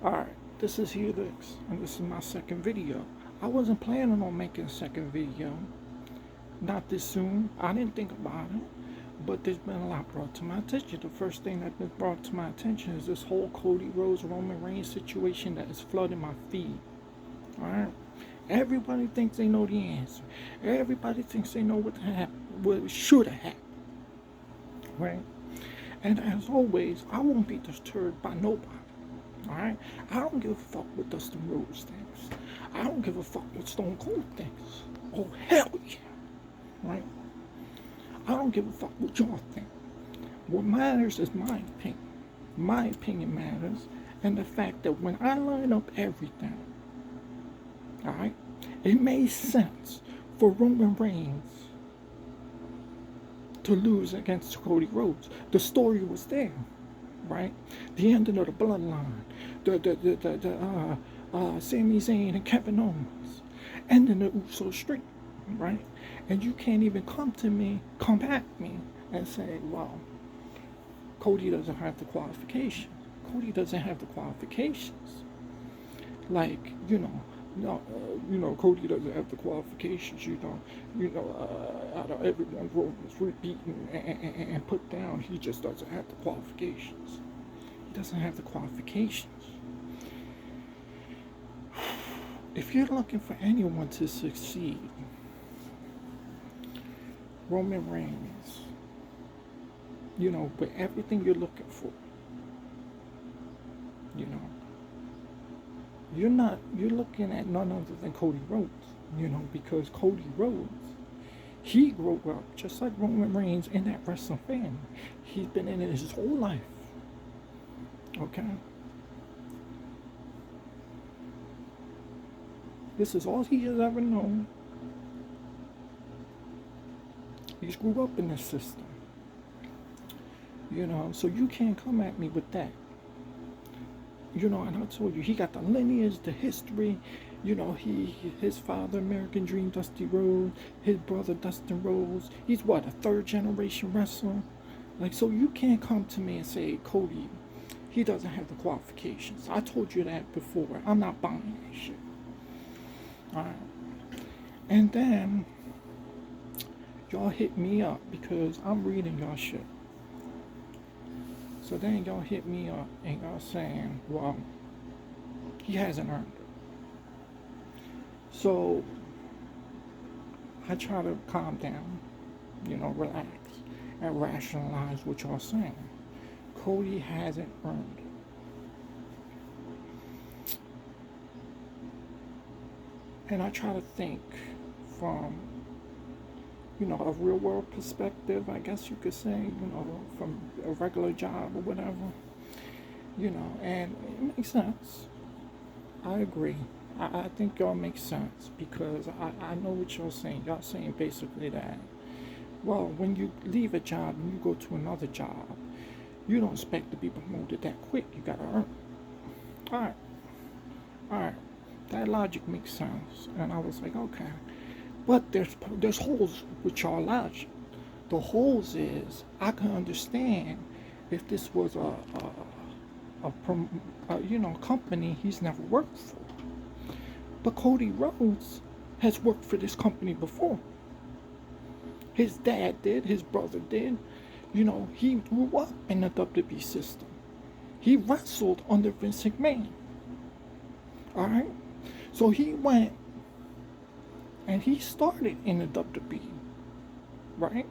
Alright, this is Helix, and this is my second video. I wasn't planning on making a second video, not this soon. I didn't think about it, but there's been a lot brought to my attention. The first thing that's been brought to my attention is this whole Cody Rhodes Roman Reigns situation that is flooding my feed. Alright? Everybody thinks they know the answer. Everybody thinks they know what should have happened. Right? And as always, I won't be deterred by nobody. Alright? I don't give a fuck what Dustin Rhodes thinks. I don't give a fuck what Stone Cold thinks. Oh, hell yeah. Right? I don't give a fuck what y'all think. What matters is my opinion. My opinion matters. And the fact that when I line up everything, alright, it made sense for Roman Reigns to lose against Cody Rhodes. The story was there, right? The ending of the bloodline, Sami Zayn and Kevin Owens, ending the Uso streak, right? And you can't even come at me and say, well, Cody doesn't have the qualifications. Cody doesn't have the qualifications. Like, Cody doesn't have the qualifications, out of everyone Roman was beaten and put down, he just doesn't have the qualifications. He doesn't have the qualifications. If you're looking for anyone to succeed, Roman Reigns, with everything you're looking for, you're looking at none other than Cody Rhodes, because Cody Rhodes, he grew up just like Roman Reigns in that wrestling family. He's been in it his whole life. Okay? This is all he has ever known. He grew up in this system. So you can't come at me with that. And I told you, he got the lineage, the history. His father, American Dream, Dusty Rhodes, his brother, Dustin Rhodes. He's what, a third generation wrestler? So you can't come to me and say, Cody, he doesn't have the qualifications. I told you that before. I'm not buying that shit. Alright. And then, y'all hit me up because I'm reading y'all shit. So then y'all hit me up and y'all saying, well, he hasn't earned it. So I try to calm down, relax and rationalize what y'all saying. Cody hasn't earned it. And I try to think from a real world perspective, I guess you could say, from a regular job or whatever, and it makes sense. I agree. I think y'all make sense because I know what y'all saying. Y'all saying basically that, well, when you leave a job and you go to another job, you don't expect to be promoted that quick. You gotta earn it. Alright. That logic makes sense. And I was like, okay. But there's holes with y'all logic. The holes is I can understand if this was a company he's never worked for. But Cody Rhodes has worked for this company before. His dad did, his brother did. He grew up in the WWE system. He wrestled under Vince McMahon. Alright? So he went and he started in the WWE, right?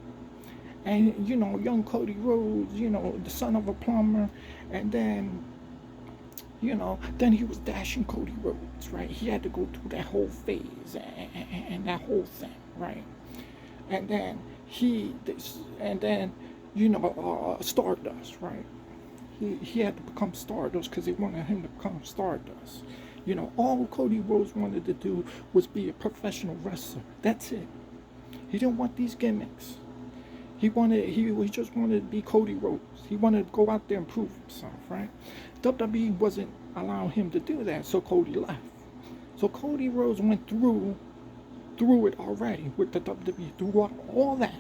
And, young Cody Rhodes, the son of a plumber, and then, then he was dashing Cody Rhodes, right? He had to go through that whole phase and that whole thing, right? And then Stardust, right? He had to become Stardust because they wanted him to become Stardust. All Cody Rhodes wanted to do was be a professional wrestler. That's it. He didn't want these gimmicks. He just wanted to be Cody Rhodes. He wanted to go out there and prove himself, right? WWE wasn't allowing him to do that, so Cody left. So Cody Rhodes went through it already with the WWE, through all that.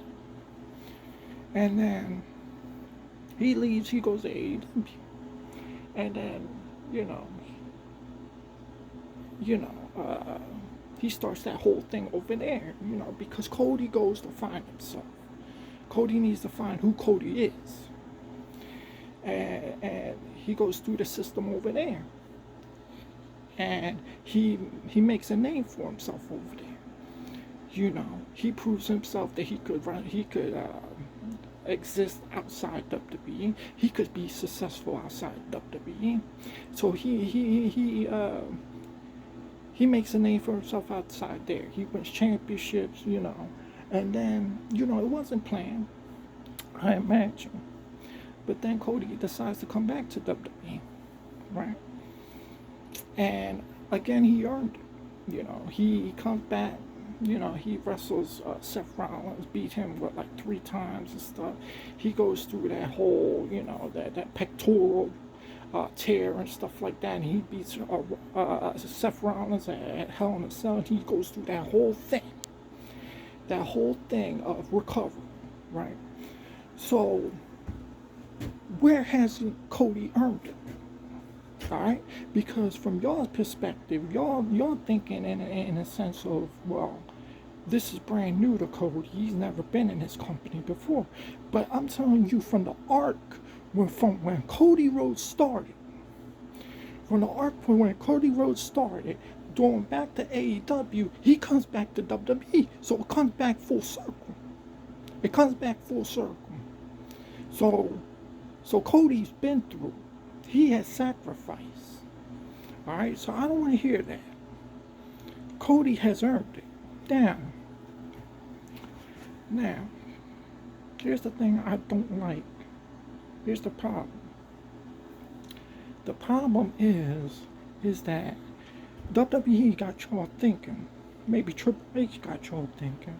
And then he leaves, he goes to AEW. And then, you know, he starts that whole thing over there, because Cody goes to find himself. Cody needs to find who Cody is. And he goes through the system over there. And he makes a name for himself over there. He proves himself that he could exist outside WWE. He could be successful outside WWE. So he makes a name for himself outside there. He wins championships, and then it wasn't planned, I imagine. But then Cody decides to come back to WWE, right? And again, he earned it. He comes back. He wrestles Seth Rollins, beat him like 3 times and stuff. He goes through that whole, that pectoral tear and stuff like that. And he beats Seth Rollins at Hell in a Cell. And he goes through that whole thing of recovery, right? So where has Cody earned it? All right, because from y'all's perspective, y'all thinking in a sense of, well, this is brand new to Cody. He's never been in his company before. But I'm telling you, from the arc from when Cody Rhodes started, going back to AEW, he comes back to WWE. So it comes back full circle. So Cody's been through. He has sacrificed. All right, so I don't want to hear that. Cody has earned it. Now, here's the thing I don't like. Here's the problem. The problem is that WWE got y'all thinking, maybe Triple H got y'all thinking,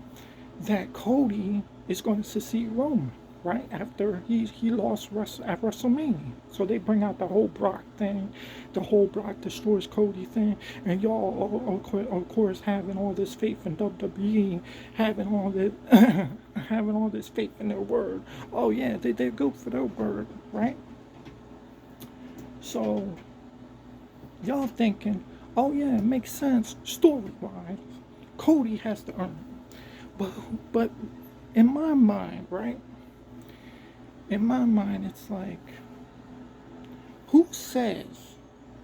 that Cody is going to succeed Roman, right? After he lost at WrestleMania. So they bring out the whole Brock thing, the whole Brock destroys Cody thing, and y'all, of course, having all this faith in WWE, having all this faith in their word. Oh yeah, they're good for their word, right? So y'all thinking, oh yeah, it makes sense story-wise. Cody has to earn it. But in my mind, right? In my mind, it's like, who says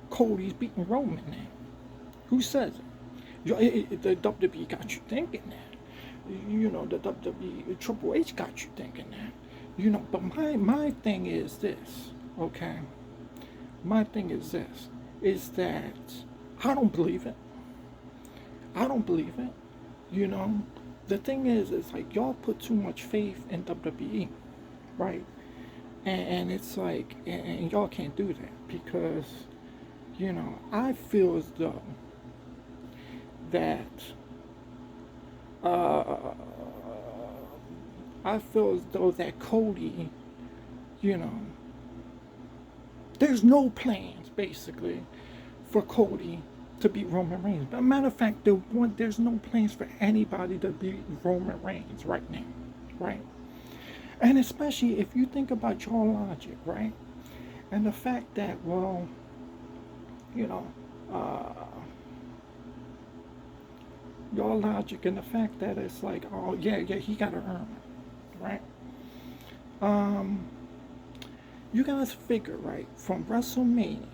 Cody's beating Roman now? Who says it? The WWE got you thinking that. The WWE, Triple H got you thinking that. But my thing is this, okay? My thing is this, is that I don't believe it. The thing is, it's like y'all put too much faith in WWE, right? And it's like, and y'all can't do that because, I feel as though that, Cody, there's no plans basically for Cody to beat Roman Reigns. But matter of fact, there's no plans for anybody to beat Roman Reigns right now, right? And especially if you think about your logic, right? And the fact that, well, your logic and the fact that it's like, oh, yeah, he got to earn it, right? You guys figure, right, from WrestleMania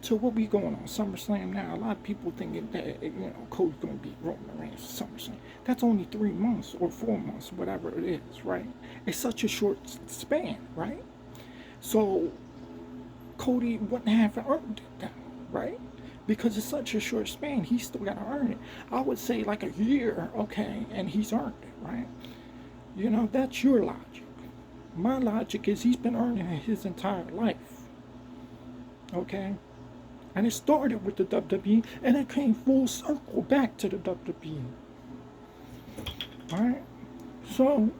to what we going on SummerSlam now. A lot of people thinking that Cody's gonna beat Roman Reigns for SummerSlam. That's only 3 months or 4 months, whatever it is, right? It's such a short span, right? So Cody wouldn't have earned it then, right? Because it's such a short span, he's still gotta earn it. I would say like a year, okay, and he's earned it, right? That's your logic. My logic is he's been earning it his entire life, okay? And it started with the WWE, and it came full circle back to the WWE. Alright? So,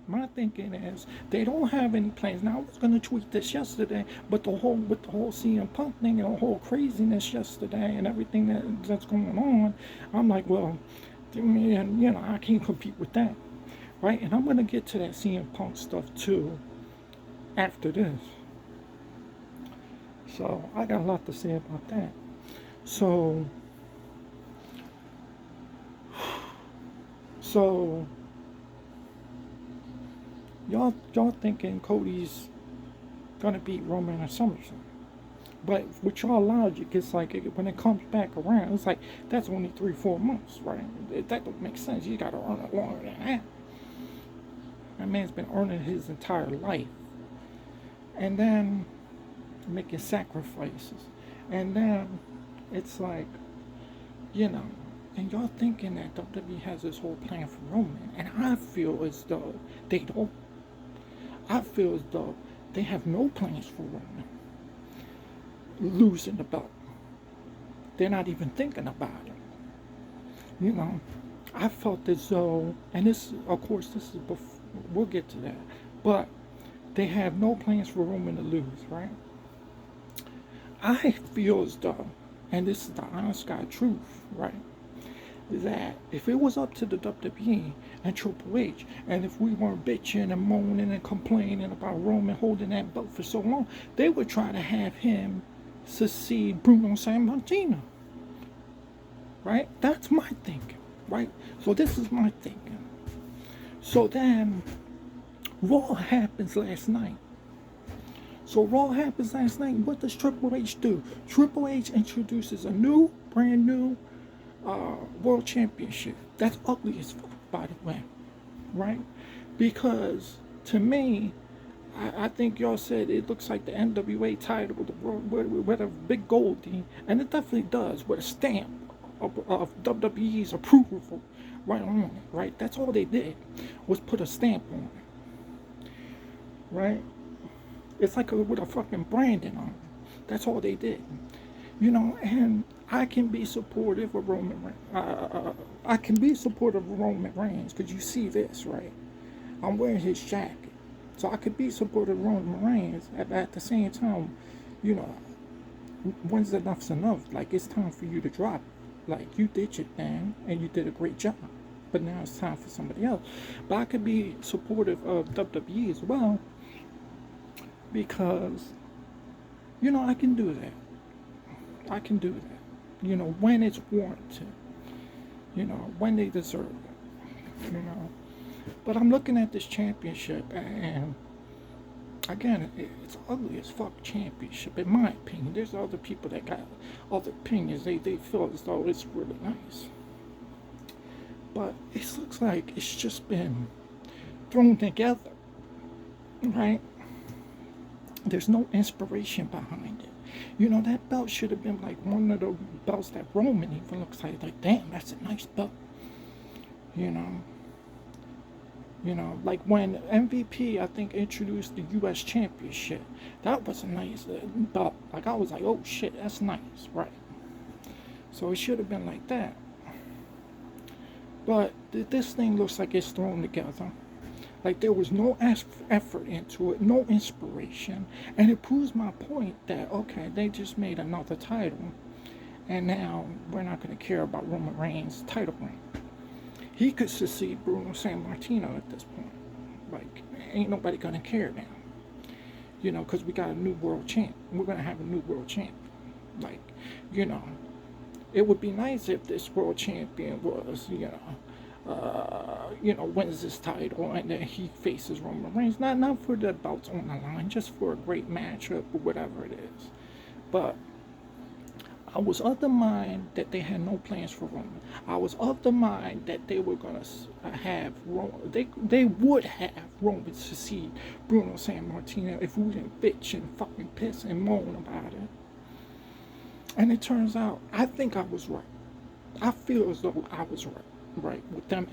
my thinking is, they don't have any plans. Now, I was going to tweet this yesterday, but with the whole CM Punk thing and the whole craziness yesterday and everything that's going on, I'm like, well, man, I can't compete with that. Right? And I'm going to get to that CM Punk stuff, too, after this. So I got a lot to say about that. So, so y'all thinking Cody's gonna beat Roman at SummerSlam. But with y'all logic, it's like when it comes back around, it's like that's only 3-4 months, right? That don't make sense. You gotta earn it longer than that. That man's been earning his entire life, and then making sacrifices, and then it's like, you know, and y'all thinking that WWE has this whole plan for Roman, and I feel as though they don't. I feel as though they have no plans for Roman losing the belt. They're not even thinking about it. You know, I felt as though, and this, of course, this is before, we'll get to that, but they have no plans for Roman to lose, right? I feel as though, and this is the honest God truth, right? That if it was up to the WWE and Triple H, and if we weren't bitching and moaning and complaining about Roman holding that belt for so long, they would try to have him succeed Bruno Sammartino, right? That's my thinking, right? So this is my thinking. So then, Raw happens last night. So Raw happens last night. What does Triple H do? Triple H introduces a brand new World Championship. That's ugly as fuck, by the way, right? Because to me, I think y'all said it looks like the NWA title, the world, with a big goldie, and it definitely does, with a stamp of WWE's approval right on it, right? That's all they did, was put a stamp on it, right? It's like with a fucking branding on it. That's all they did, you know. And I can be supportive of Roman Reigns. I can be supportive of Roman Reigns because you see this, right? I'm wearing his jacket. So I could be supportive of Roman Reigns at the same time, you know, when's enough's enough? Like, it's time for you to drop. Like, you did your thing and you did a great job. But now it's time for somebody else. But I could be supportive of WWE as well because, you know, I can do that. I can do that. You know, when it's warranted. You know, when they deserve it. You know. But I'm looking at this championship, and again, it's ugly as fuck championship, in my opinion. There's other people that got other opinions. They feel as though it's really nice. But it looks like it's just been thrown together, right? There's no inspiration behind it. You know, that belt should have been like one of the belts that Roman even looks like damn, that's a nice belt. You know. You know, like when MVP, I think, introduced the U.S. Championship. That was a nice belt. Like, I was like, oh shit, that's nice, right? So it should have been like that. But this thing looks like it's thrown together. Like, there was no effort into it, no inspiration. And it proves my point that, okay, they just made another title. And now we're not going to care about Roman Reigns' title reign. He could succeed Bruno Sammartino at this point. Like, ain't nobody gonna care now. You know, because we got a new world champ. We're gonna have a new world champ. Like, you know, it would be nice if this world champion was, wins this title and then he faces Roman Reigns. Not for the belts on the line, just for a great matchup or whatever it is. But I was of the mind that they had no plans for Roman. I was of the mind that they were gonna have Roman. They would have Roman succeed Bruno Sammartino if we didn't bitch and fucking piss and moan about it. And it turns out I think I was right. I feel as though I was right, with them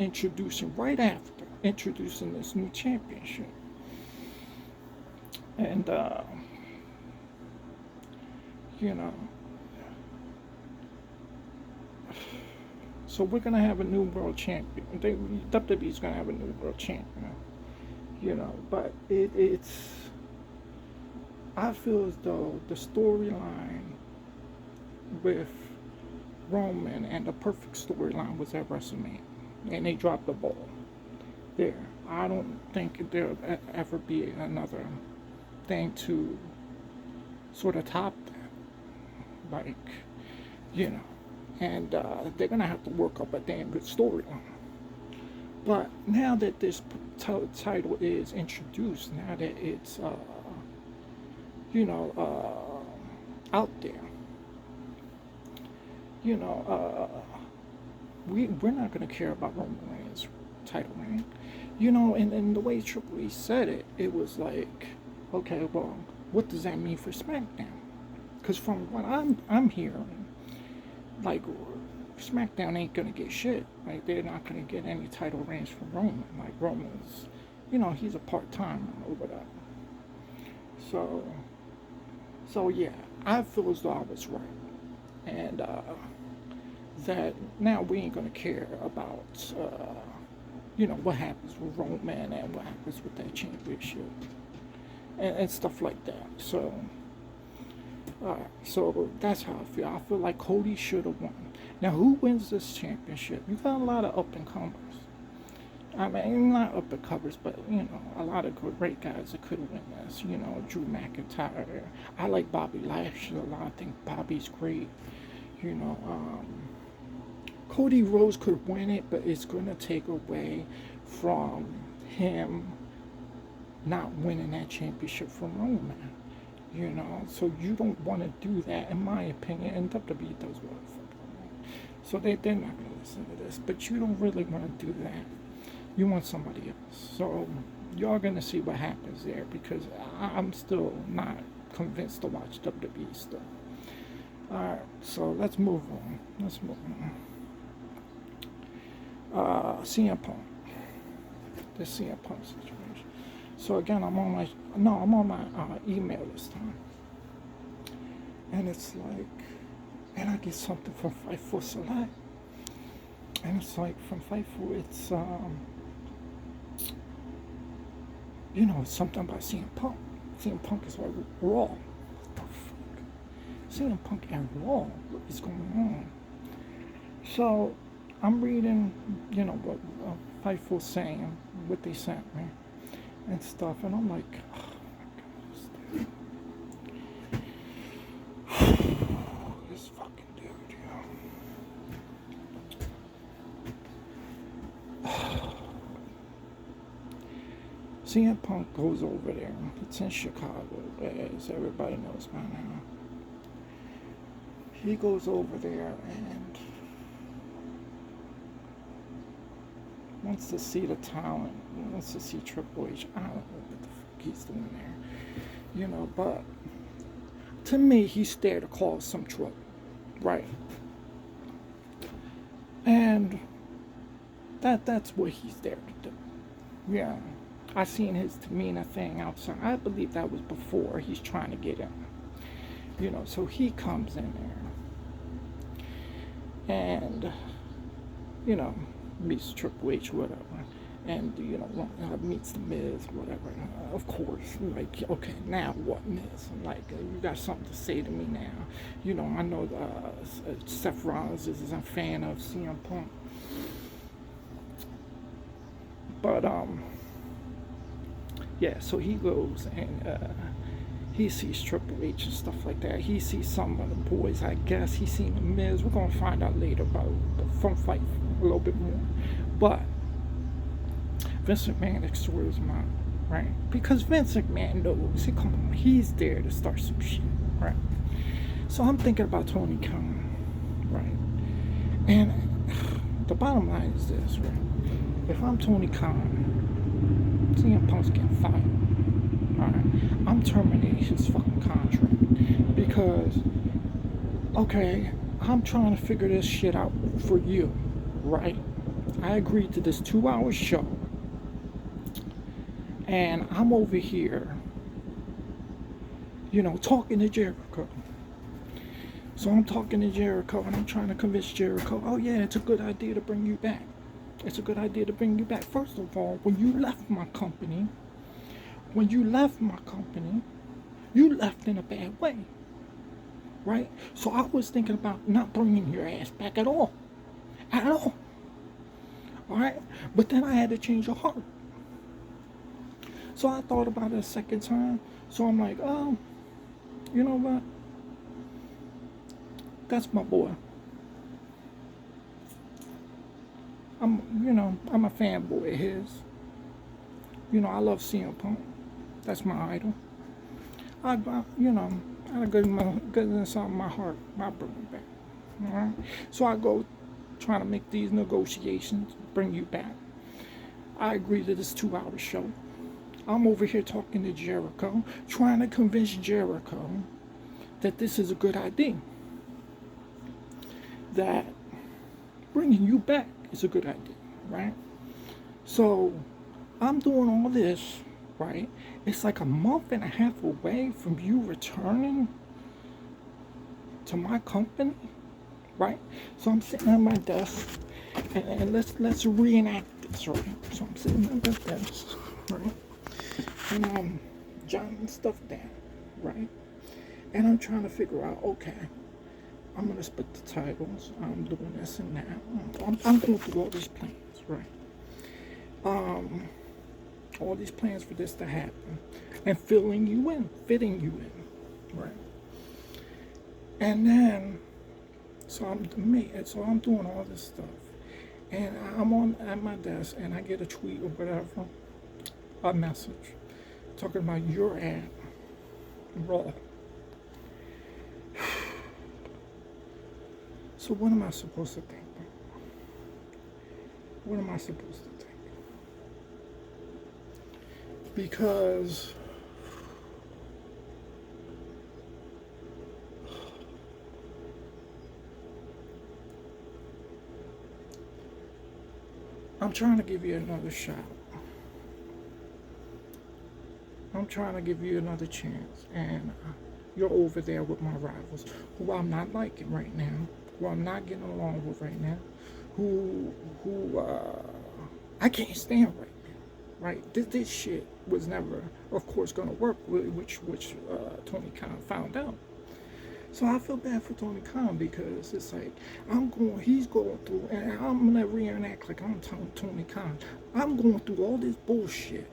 right after introducing this new championship. And you know. So we're gonna have a new world champion. WWE's gonna have a new world champion. You know, but it's. I feel as though the storyline with Roman and the perfect storyline was at WrestleMania, and they dropped the ball there. I don't think there'll ever be another thing to sort of top that. Like, you know, and they're gonna have to work up a damn good storyline. But now that this title is introduced, now that it's you know out there, you know, we're not gonna care about Roman Reigns' title reign, you know, and the way Triple H said it, it was like, okay, well, what does that mean for SmackDown? Because from what I'm hearing, like, SmackDown ain't gonna get shit. Like, they're not gonna get any title reigns from Roman. Like, Roman's, you know, he's a part timer over that. So, yeah, I feel as though I was right, and that now we ain't gonna care about, you know, what happens with Roman and what happens with that championship and stuff like that. So. So that's how I feel. I feel like Cody should have won. Now, who wins this championship? You got a lot of up and comers. I mean, not up and comers, but you know, a lot of great guys that could win this. You know, Drew McIntyre. I like Bobby Lashley a lot. I think Bobby's great. You know, Cody Rhodes could win it, but it's going to take away from him not winning that championship from Roman. You know, so you don't want to do that, in my opinion, and WWE does what the fuck they want. So they're not going to listen to this, but you don't really want to do that. You want somebody else. So y'all going to see what happens there, because I'm still not convinced to watch WWE stuff. Alright, so let's move on. CM Punk. The CM Punk situation. So again, I'm on my email this time, and it's like, and I get something from Fightful Select, and it's like from Fightful, it's you know, something about CM Punk. CM Punk is like Raw. What the fuck? CM Punk and Raw. What is going on? So I'm reading, you know, what Fightful saying, what they sent me and stuff, and I'm like, oh my god, this fucking dude, CM Punk goes over there. It's in Chicago, as everybody knows by now. He goes over there and wants to see the talent, wants to see Triple H. I don't know what the fuck he's doing there, you know, but to me, he's there to cause some trouble, right? And that's what he's there to do. Yeah, I seen his demeanor thing outside. I believe that was before he's trying to get in, you know, so he comes in there and, you know, meets Triple H, whatever, and you know, meets the Miz, whatever. Of course, like, okay, now what, Miz? I'm like, you got something to say to me now? You know, I know Seth Rollins is a fan of CM Punk, but yeah. So he goes and he sees Triple H and stuff like that. He sees some of the boys, I guess. He's seen the Miz. We're gonna find out later about from Fight a little bit more. But Vince McMahon extorts him out, right? Because Vince McMahon knows, come on, he's there to start some shit, right? So I'm thinking about Tony Khan, right? And the bottom line is this, right? If I'm Tony Khan, CM Punk's getting fired, alright? I'm terminating his fucking contract because, okay, I'm trying to figure this shit out for you, right? I agreed to this 2-hour show, and I'm over here, you know, talking to Jericho. So I'm talking to Jericho, and I'm trying to convince Jericho, oh yeah, it's a good idea to bring you back. It's a good idea to bring you back. First of all, when you left my company, you left in a bad way, right? So I was thinking about not bringing your ass back at all. Alright? But then I had to change your heart. So I thought about it a second time. So I'm like, oh, you know what? That's my boy. I'm a fanboy of his. I love CM Punk. That's my idol. I got good inside my heart. I bring it back. All right. So I go trying to make these negotiations, bring you back. I agree to this 2-hour show. I'm over here talking to Jericho, trying to convince Jericho that this is a good idea. That bringing you back is a good idea, right? So I'm doing all this, right? It's like a month and a half away from you returning to my company, right? So I'm sitting at my desk, and let's reenact this, right? So I'm sitting at my desk, right? And I'm jotting stuff down, right? And I'm trying to figure out, okay, I'm gonna split the titles. I'm doing this and that. I'm going through all these plans, right? All these plans for this to happen, and fitting you in, right? And then, so I'm doing all this stuff, and I'm on at my desk, and I get a tweet or whatever, a message, talking about your ad, Raw. So what am I supposed to think? What am I supposed to think? Because I'm trying to give you another shot. I'm trying to give you another chance, and you're over there with my rivals, who I'm not liking right now, who I'm not getting along with right now, who I can't stand right now, right? This shit was never, of course, gonna work, which Tony Khan found out. So I feel bad for Tony Khan, because it's like he's going through, and I'm gonna reenact like I'm telling Tony Khan, I'm going through all this bullshit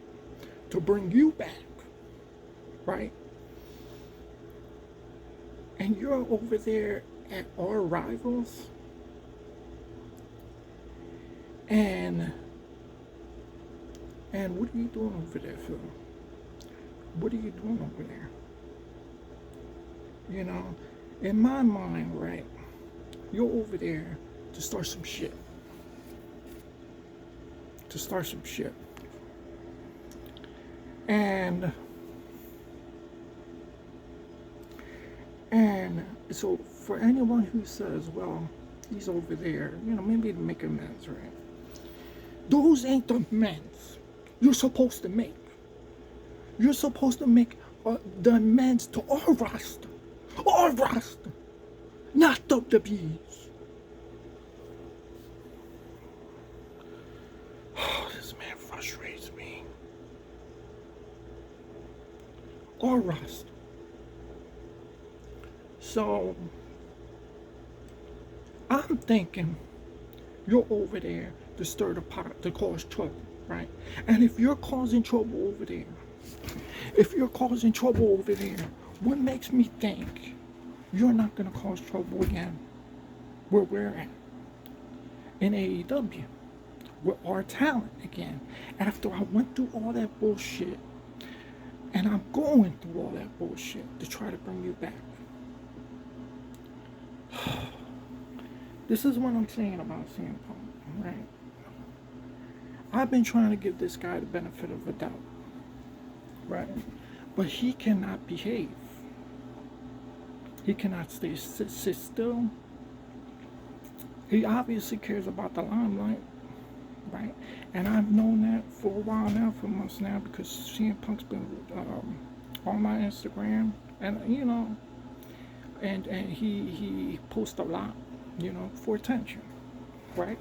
to bring you back, right? And you're over there at our rivals, and what are you doing over there, Phil? What are you doing over there? In my mind, right, you're over there to start some shit. And so for anyone who says, well, he's over there, maybe to make amends, right? Those ain't the amends you're supposed to make. You're supposed to make the amends to our roster, not WWE's. This man frustrates me. Our roster. So I'm thinking you're over there to stir the pot, to cause trouble, right? And if you're causing trouble over there, what makes me think you're not going to cause trouble again where we're at in AEW with our talent again? After I went through all that bullshit, and I'm going through all that bullshit to try to bring you back. This is what I'm saying about CM Punk, right? I've been trying to give this guy the benefit of the doubt, right? But he cannot behave. He cannot sit still. He obviously cares about the limelight, right? And I've known that for a while now, for months now, because CM Punk's been on my Instagram, and and he posts a lot, for attention, right?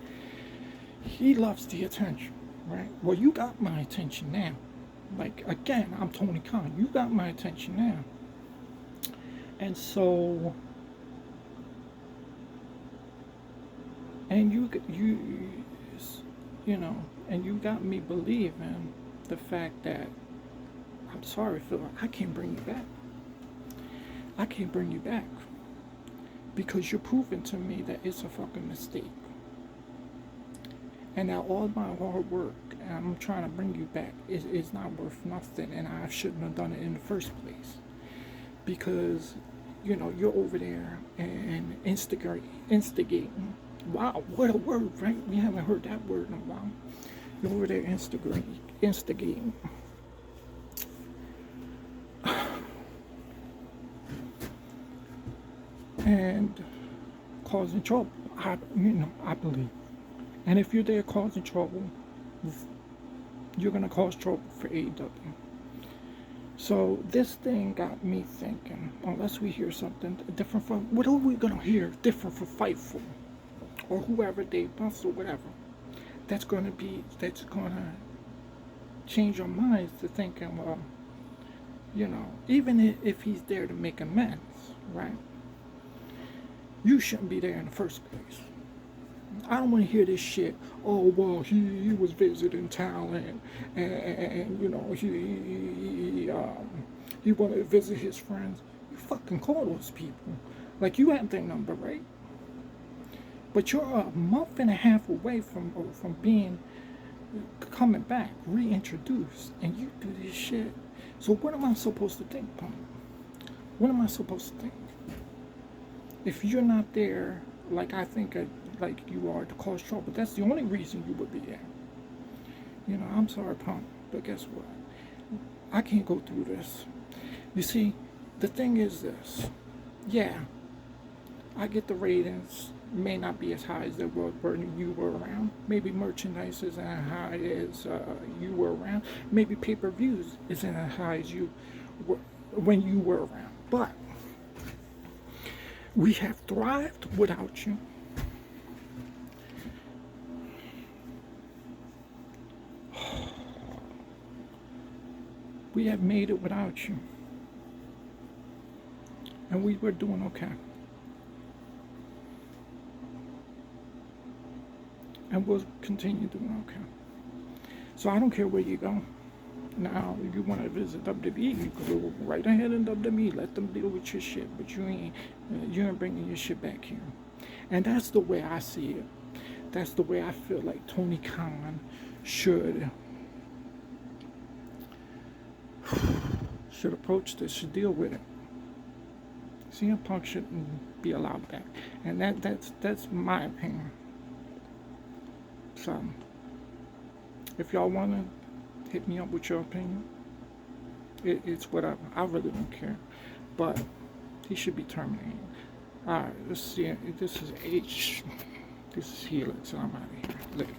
He loves the attention, right? Well, you got my attention now. Like, again, I'm Tony Khan. You got my attention now. And so, and you and you got me believing the fact that, I'm sorry, Phil, I can't bring you back. I can't bring you back. Because you're proving to me that it's a fucking mistake. and that all my hard work, and I'm trying to bring you back, is not worth nothing, and I shouldn't have done it in the first place. Because, you're over there and instigating. Wow, what a word, right? We haven't heard that word in a while. You're over there instigating. And causing trouble. I believe. And if you're there causing trouble, you're gonna cause trouble for AEW. So this thing got me thinking. Unless we hear something different from, what are we gonna hear different from Fightful or whoever Dave Buffs or whatever? That's gonna change our minds to thinking, well, even if he's there to make amends, right? You shouldn't be there in the first place. I don't want to hear this shit. Oh well, he was visiting talent, and he wanted to visit his friends. You fucking call those people, like you have their number, right? But you're a month and a half away from being coming back, reintroduced, and you do this shit. So what am I supposed to think, punk? What am I supposed to think? If you're not there, like I think, like you are, to cause trouble, that's the only reason you would be there. I'm sorry, punk, but guess what? I can't go through this. You see, the thing is this. Yeah, I get the ratings may not be as high as they were when you were around. Maybe merchandise isn't as high as you were around. Maybe pay-per-views isn't as high as you were when you were around. But we have thrived without you. We have made it without you. And we were doing okay. And we'll continue doing okay. So I don't care where you go. Now, if you want to visit WWE, you can go right ahead in WWE. Let them deal with your shit. But you ain't bringing your shit back here. And that's the way I see it. That's the way I feel like Tony Khan should approach this, should deal with it. CM Punk shouldn't be allowed back. And that's my opinion. So, if y'all want to hit me up with your opinion, it's whatever. I really don't care. But he should be terminated. Alright, this is H. This is Helix, and I'm out of here. Later.